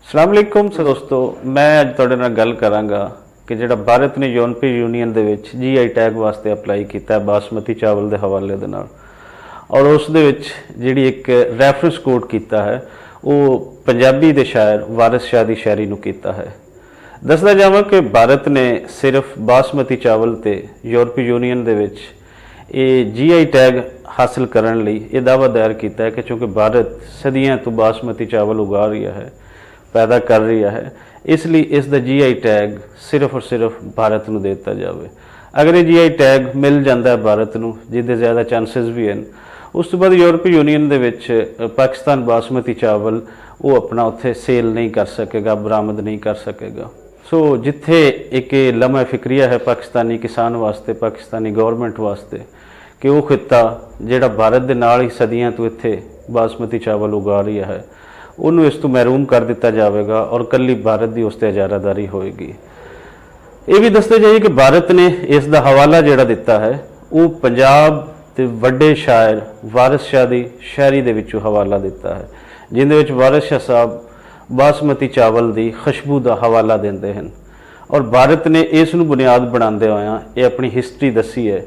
अस्सलाम वालेकुम सो दोस्तों, मैं अज तुहाडे नाल गल करांगा कि जिहड़ा भारत ने यूरोपी यूनीयन दे विच GI टैग वास्ते अप्लाई कीता बासमती चावल के हवाले दे नाल और उस दे विच जिहड़ी एक रैफरेंस कोड कीता है वो पंजाबी दे शायर वारिस शाह दी शायरी नूं कीता है। दसदा जावां कि भारत ने सिर्फ बासमती चावल ते यूरोपी यूनीयन दे विच ये GI टैग हासिल करने लई ये दावा दायर किया है कि चूँकि भारत सदियों तो बासमती चावल उगा रहा है, पैदा कर रहा है, इसलिए इसका GI टैग सिर्फ और सिर्फ भारत को देता जाए। अगर ये GI टैग मिल जाता है भारत को, जिसके ज़्यादा चांसेस भी हैं, उस तो बाद यूरोपी यूनीयन दे विच पाकिस्तान बासमती चावल वो अपना उत्थे सेल नहीं कर सकेगा, बरामद नहीं कर सकेगा। सो जिथे एक लम्हा फिक्रिया है पाकिस्तानी किसान वास्ते, पाकिस्तानी गौरमेंट वास्ते कि वो खिता जिहड़ा भारत दे नाल ही सदियों तो इत्थे बासमती चावल उगा रहा है, उन्होंने इस तो महरूम कर दिता जाएगा और कल्ली भारत की उस पर इजारादारी होएगी। ये भी दसते जाइए कि भारत ने इसका हवाला जिहड़ा दिता है वो पंजाब के वड्डे शायर वारिस शाह की शायरी दे विचों हवाला दिता है, जिंदे विच वारिस शाह साहब बासमती चावल की खुशबू का हवाला देंदे हैं। और भारत ने इस बुनियाद बनाते होया ये अपनी हिस्टरी दसी है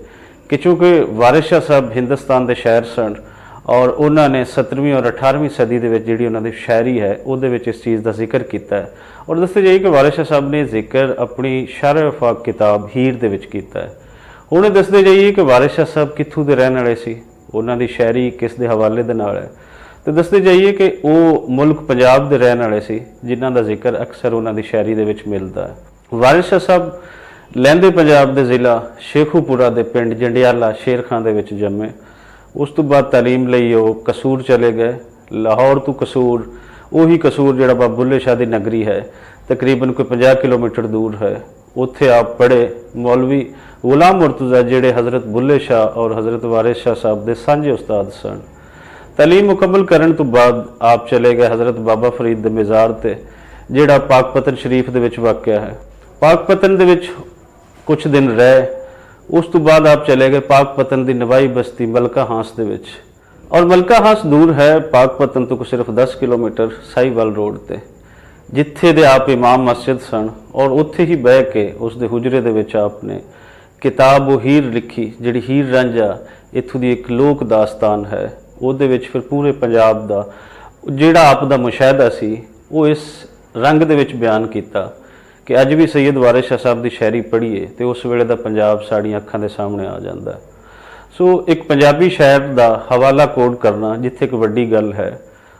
कि चूँकि वारिस शाह साहब हिंदुस्तान के शायर सन और उन्होंने 17वीं और 18वीं सदी के जी उन्होंने शायरी है वो इस चीज़ का जिक्र किया है। और दसते जाइए कि वारिस शाह साहब ने जिक्र अपनी शार वफाक किताब हीर दे विच कीता है। हुण दसते जाइए कि वारिस शाह साहब कित्थों के रहने वाले सी, उन्होंने शायरी किस दे हवाले दे नाल है, तो दसते जाइए कि वो मुल्क पंजाब के रहने वाले सी जिन्हां दा जिक्र अक्सर उन्होंने शायरी दे विच मिलता है। वारिस शाह साहब लहंदे पंजाब के जिला शेखूपुरा के पिंड जंडियाला शेर खां दे विच जम्मे। उस तो बाद तालीम लई वो कसूर चले गए। लाहौर तो कसूर, उही कसूर जिहड़ा बाबा बुल्ले शाह की नगरी है, तकरीबन कोई 50 किलोमीटर दूर है, उत्थे आप पढ़े। मौलवी गुलाम मुर्तज़ा जिहड़े हज़रत बुल्ले शाह और हज़रत वारिस शाह साहब के सांझे उस्ताद सन। तालीम मुकम्मल करने तो बाद आप चले गए हज़रत बाबा फरीद दे मज़ार ते जिहड़ा पाकपतन शरीफ दे विच वाक़या है। पाकपतन दे विच कुछ दिन रहे, उस तो बाद आप चले गए पाकपतन की नवाई बस्ती मलका हांस दे विच। और मलका हांस दूर है पाकपतन तो सिर्फ 10 किलोमीटर साहिवाल रोड ते, जिथे दे आप इमाम मस्जिद सन और उत्थे ही बह के उस दे हुजरे दे विच आपने किताब वो हीर लिखी, जिहड़ी हीर रांझा इत्थों दी एक लोक दास्तान है। ਉਹਦੇ ਵਿੱਚ ਫਿਰ पूरे पंजाब का ਜਿਹੜਾ आप ਦਾ ਮੁਸ਼ਾਹਦਾ ਸੀ वो इस रंग ਦੇ ਵਿੱਚ ਬਿਆਨ ਕੀਤਾ कि अज भी सैयद वारिस शाह साहब की शायरी पढ़ीए तो उस वेले का पंजाब साड़ियाँ अखां के सामने आ जाता है। सो एक पंजाबी शायर का हवाला कोड करना जिथे एक वड्डी गल है,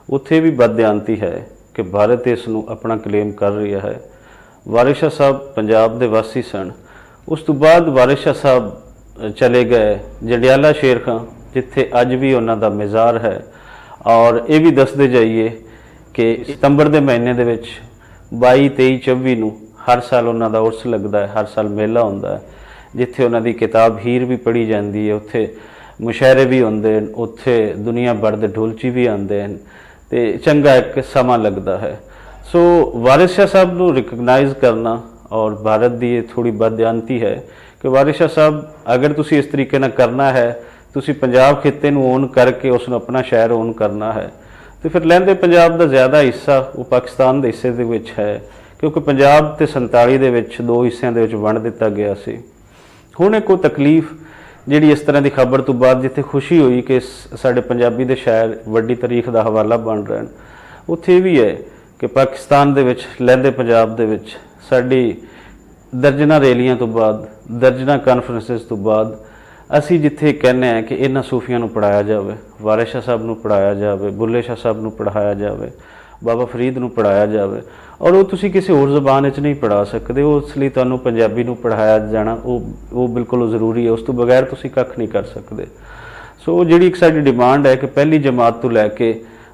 उत्थे भी बददियानती है कि भारत इसनूं अपना क्लेम कर रहा है। वारिस शाह साहब पंजाब के वासी सन। उस तो बाद वारिस शाह साहब चले गए जंडियाला शेर खां जिथे अज भी उन्हों का मज़ार है। और ये भी दसते जाइए कि सितंबर के महीने के 22, 23, 24 नूं हर साल उन्हों का उर्स लगता है, हर साल मेला होंदा है जिथे उन्हों की किताब हीर भी पढ़ी जाती है। उत्थे मुशायरे भी होंदे हैं, उत्थे दुनिया भर के ढोलची भी आते हैं, तो चंगा एक समा लगता है। सो वारिस शाह साहब को रिकगनाइज़ करना और भारत की ये थोड़ी बददियानती है कि वारिस शाह साहब अगर तुसी इस तरीके ना करना है, तुसी पंजाब खिते नूं ओन करके उसनूं अपना शहर ओन करना है, तो फिर लहंदे पंजाब का ज़्यादा हिस्सा वो पाकिस्तान के हिस्से दे विच है, क्योंकि पंजाब तो 47 दे विच 2 हिस्सों के वंड दिता गया सी। हुण एक तकलीफ जिहड़ी इस तरह की खबर तो बाद जिथे खुशी हुई कि साडे पंजाबी दे शायर वड्डी तारीख का हवाला बन रहे हैं, उत्थे भी है कि पाकिस्तान दे विच लहंदे पंजाब दे विच साडी दर्जना रैलियां तो बाद, दर्जना कानफ्रेंसिस तो बाद असी जिथे कहने हैं कि इन्हां सूफियां नूं पढ़ाया जाए, वारिस शाह साहब नूं पढ़ाया जाए, बुल्ले शाह साहब नूं पढ़ाया जाए, बाबा फरीद नूं पढ़ाया जाए, और वो तुसी किसी होर ज़बान च नहीं पढ़ा सकते, उसलिए तुहानूं पंजाबी नूं पढ़ाया जाना वो बिल्कुल ज़रूरी है, उस तो बगैर तुसी कख नहीं कर सकते। सो जिहड़ी एक साडी डिमांड है कि पहली जमात तो लैके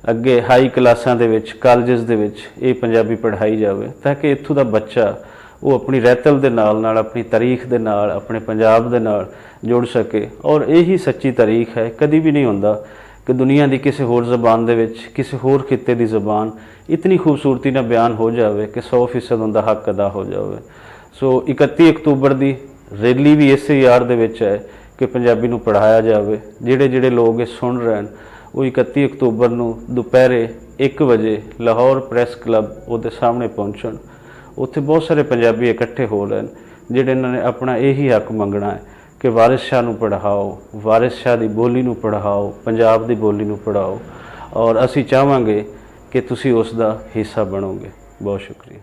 अगे हाई क्लासां दे विच कालजिस दे विच ये पंजाबी पढ़ाई जाए, ताकि इत्थों दा बच्चा वो अपनी रैतल दे नाल अपनी तारीख दे नाल अपने पंजाब दे नाल जुड़ सके। और यही सच्ची तारीख है। कभी भी नहीं होंदा कि दुनिया की किसी होर ज़बान दे विच किसी होर खिते की ज़बान इतनी खूबसूरती ना बयान हो जाए कि 100% उनका हक अदा हो जाए। सो 31 अक्तूबर की रैली भी इस यार दे विच है कि पंजाबी नूं पढ़ाया जाए। जिहड़े जिहड़े लोग ये सुन रहे हैं वो 31 अक्तूबर नूं दोपहरे 1 ਵਜੇ ਲਾਹੌਰ ਪ੍ਰੈਸ ਕਲੱਬ ਉਹਦੇ ਸਾਹਮਣੇ ਪਹੁੰਚਣ। ਉੱਥੇ ਬਹੁਤ ਸਾਰੇ ਪੰਜਾਬੀ ਇਕੱਠੇ ਹੋ ਰਹੇ ਨੇ ਜਿਹੜੇ ਇਹਨਾਂ ਨੇ ਆਪਣਾ ਇਹੀ ਹੱਕ ਮੰਗਣਾ ਹੈ ਕਿ ਵਾਰਿਸ ਸ਼ਾਹ ਨੂੰ ਪੜ੍ਹਾਓ, ਵਾਰਿਸ ਸ਼ਾਹ ਦੀ ਬੋਲੀ ਨੂੰ ਪੜ੍ਹਾਓ, ਪੰਜਾਬ ਦੀ ਬੋਲੀ ਨੂੰ ਪੜ੍ਹਾਓ, ਔਰ ਅਸੀਂ ਚਾਹਾਂਗੇ ਕਿ ਤੁਸੀਂ ਉਸ ਦਾ ਹਿੱਸਾ ਬਣੋਗੇ। ਬਹੁਤ ਸ਼ੁਕਰੀਆ।